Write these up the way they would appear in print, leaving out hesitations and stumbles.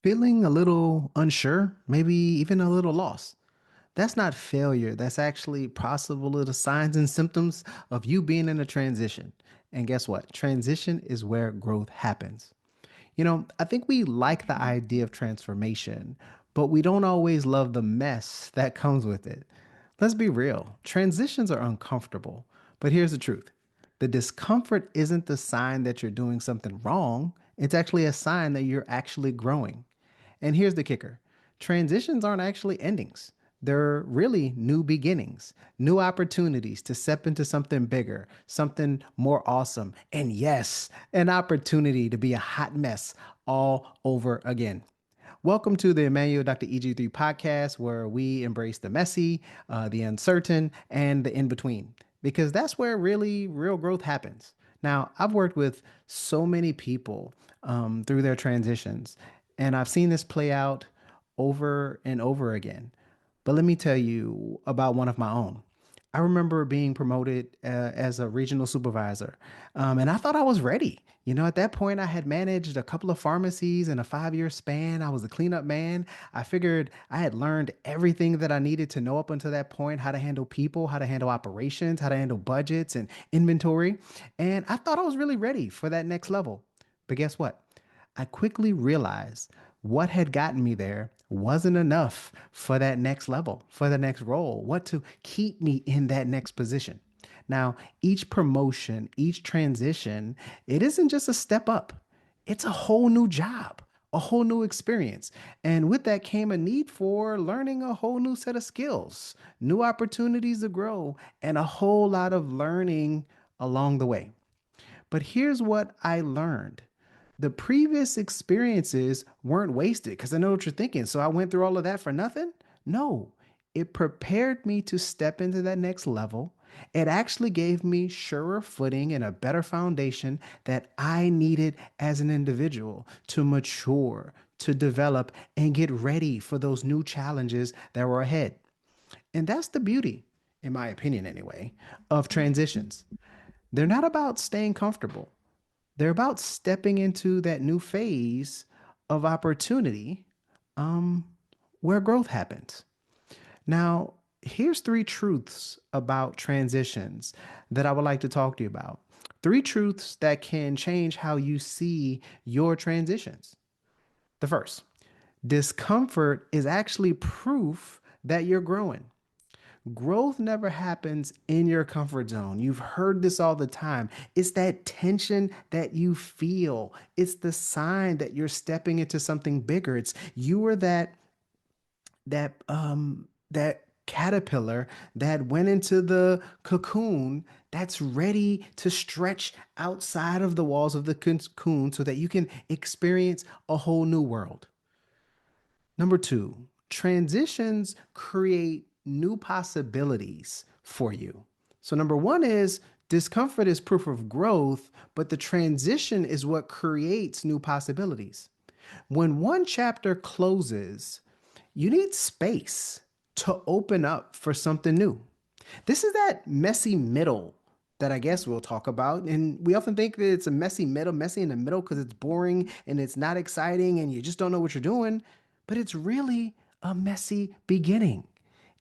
Feeling a little unsure, maybe even a little lost. That's not failure. That's actually possible little signs and symptoms of you being in a transition. And guess what? Transition is where growth happens. I think we like the idea of transformation, but we don't always love the mess that comes with it. Let's be real. Transitions are uncomfortable, but here's the truth. The discomfort isn't the sign that you're doing something wrong. It's actually a sign that you're actually growing. And here's the kicker. Transitions aren't actually endings. They're really new beginnings, new opportunities to step into something bigger, something more awesome. And yes, an opportunity to be a hot mess all over again. Welcome to the Emanuel Dr. EG3 podcast, where we embrace the messy, the uncertain, and the in between, because that's where really real growth happens. Now, I've worked with so many people through their transitions, and I've seen this play out over and over again. But let me tell you about one of my own. I remember being promoted as a regional supervisor, and I thought I was ready. At that point, I had managed a couple of pharmacies in a 5 year span. I was a cleanup man. I figured I had learned everything that I needed to know up until that point: how to handle people, how to handle operations, how to handle budgets and inventory. And I thought I was really ready for that next level. But guess what? I quickly realized what had gotten me there wasn't enough for that next level, for the next role, what to keep me in that next position. Now, each promotion, each transition, it isn't just a step up, it's a whole new job, a whole new experience. And with that came a need for learning a whole new set of skills, new opportunities to grow, and a whole lot of learning along the way. But here's what I learned: the previous experiences weren't wasted, because I know what you're thinking. So I went through all of that for nothing? No, it prepared me to step into that next level. It actually gave me surer footing and a better foundation that I needed as an individual to mature, to develop, and get ready for those new challenges that were ahead. And that's the beauty, in my opinion anyway, of transitions. They're not about staying comfortable. They're about stepping into that new phase of opportunity um, where growth happens. Now, here's three truths about transitions that I would like to talk to you about. Three truths that can change how you see your transitions. The first: discomfort is actually proof that you're growing. Growth never happens in your comfort zone. You've heard this all the time. It's that tension that you feel. It's the sign that you're stepping into something bigger. It's you are that caterpillar that went into the cocoon that's ready to stretch outside of the walls of the cocoon so that you can experience a whole new world. Number two, transitions create new possibilities for you. So, number one is discomfort is proof of growth, but the transition is what creates new possibilities. When one chapter closes, you need space to open up for something new. This is that messy middle that I guess we'll talk about. And we often think that it's a messy middle, messy in the middle because it's boring and it's not exciting and you just don't know what you're doing. But it's really a messy beginning.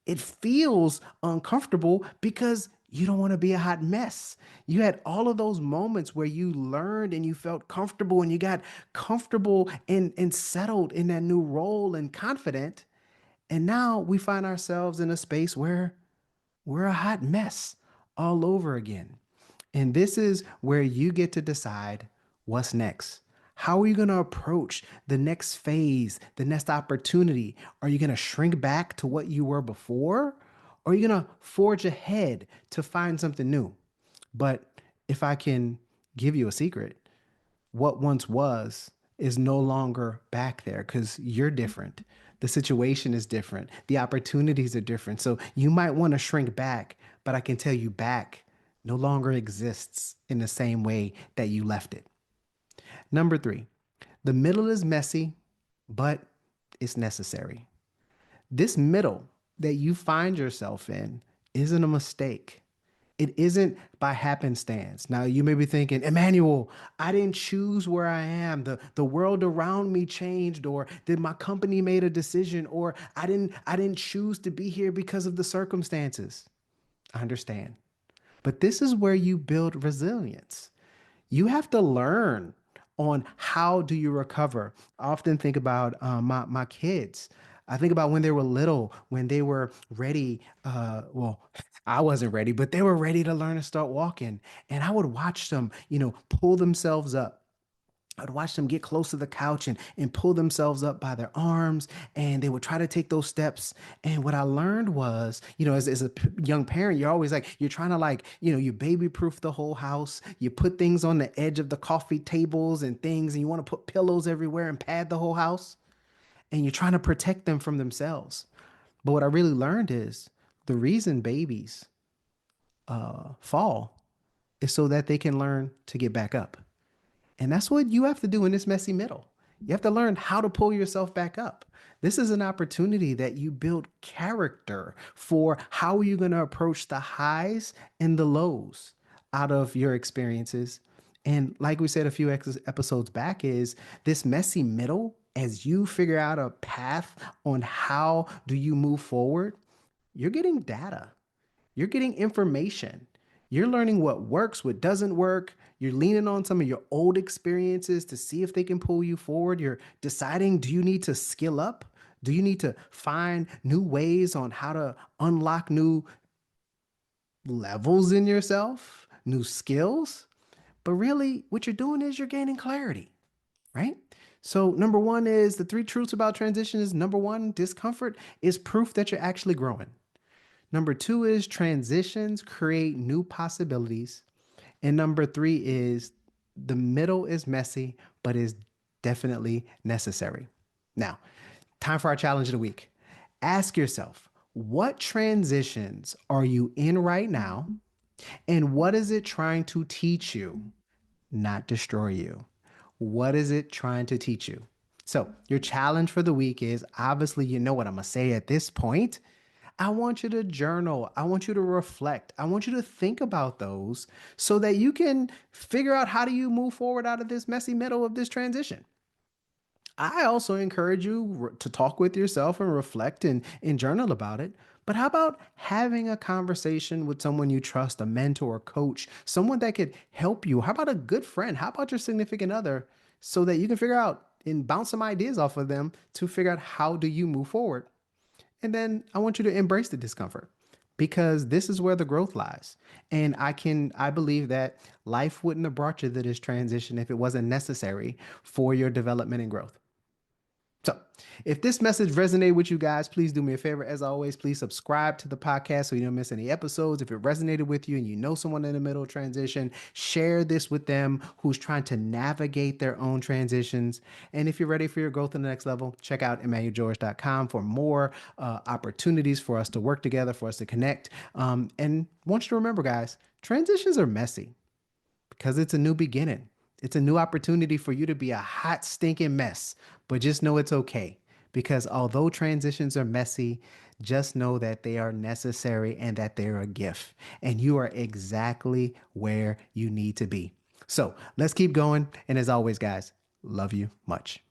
It feels uncomfortable because you don't want to be a hot mess. You had all of those moments where you learned and you felt comfortable and you got comfortable and settled in that new role and confident. And now we find ourselves in a space where we're a hot mess all over again. And this is where you get to decide what's next. How are you going to approach the next phase, the next opportunity? Are you going to shrink back to what you were before? Or are you going to forge ahead to find something new? But if I can give you a secret, what once was is no longer back there because you're different. The situation is different. The opportunities are different. So you might want to shrink back, but I can tell you back no longer exists in the same way that you left it. Number three, the middle is messy, but it's necessary. This middle that you find yourself in isn't a mistake. It isn't by happenstance. Now you may be thinking, Emmanuel, I didn't choose where I am. The world around me changed, or did my company made a decision, or I didn't choose to be here because of the circumstances. I understand. But this is where you build resilience. You have to learn on how do you recover. I often think about my kids. I think about when they were little, when they were ready. Well, I wasn't ready, but they were ready to learn to start walking. And I would watch them, pull themselves up. I'd watch them get close to the couch and pull themselves up by their arms, and they would try to take those steps. And what I learned was, as a young parent, you're always like, you're trying to like, you baby proof the whole house. You put things on the edge of the coffee tables and things, and you want to put pillows everywhere and pad the whole house. And you're trying to protect them from themselves. But what I really learned is the reason babies fall is so that they can learn to get back up. And that's what you have to do in this messy middle. You have to learn how to pull yourself back up. This is an opportunity that you build character for how are you going to approach the highs and the lows out of your experiences. And like we said a few episodes back, is this messy middle, as you figure out a path on how do you move forward, you're getting data. You're getting information. You're learning what works, what doesn't work. You're leaning on some of your old experiences to see if they can pull you forward. You're deciding, do you need to skill up? Do you need to find new ways on how to unlock new levels in yourself, new skills? But really, what you're doing is you're gaining clarity, right? So, number one is the three truths about transition is number one, discomfort is proof that you're actually growing. Number two is transitions create new possibilities. And number three is the middle is messy, but is definitely necessary. Now, time for our challenge of the week. Ask yourself, what transitions are you in right now? And what is it trying to teach you, not destroy you? What is it trying to teach you? So, your challenge for the week is obviously, you know what I'm going to say at this point. I want you to journal. I want you to reflect. I want you to think about those so that you can figure out how do you move forward out of this messy middle of this transition. I also encourage you to talk with yourself and reflect and journal about it. But how about having a conversation with someone you trust, a mentor, a coach, someone that could help you? How about a good friend? How about your significant other so that you can figure out and bounce some ideas off of them to figure out how do you move forward? And then I want you to embrace the discomfort because this is where the growth lies. And I believe that life wouldn't have brought you to this transition if it wasn't necessary for your development and growth. So, if this message resonated with you guys, please do me a favor. As always, please subscribe to the podcast so you don't miss any episodes. If it resonated with you and you know someone in the middle of transition, share this with them who's trying to navigate their own transitions. And if you're ready for your growth in the next level, check out emmanuelgeorge.com for more opportunities for us to work together, for us to connect. And want you to remember, guys, transitions are messy because it's a new beginning. It's a new opportunity for you to be a hot, stinking mess, but just know it's okay. Because although transitions are messy, just know that they are necessary and that they're a gift. And you are exactly where you need to be. So let's keep going. And as always, guys, love you much.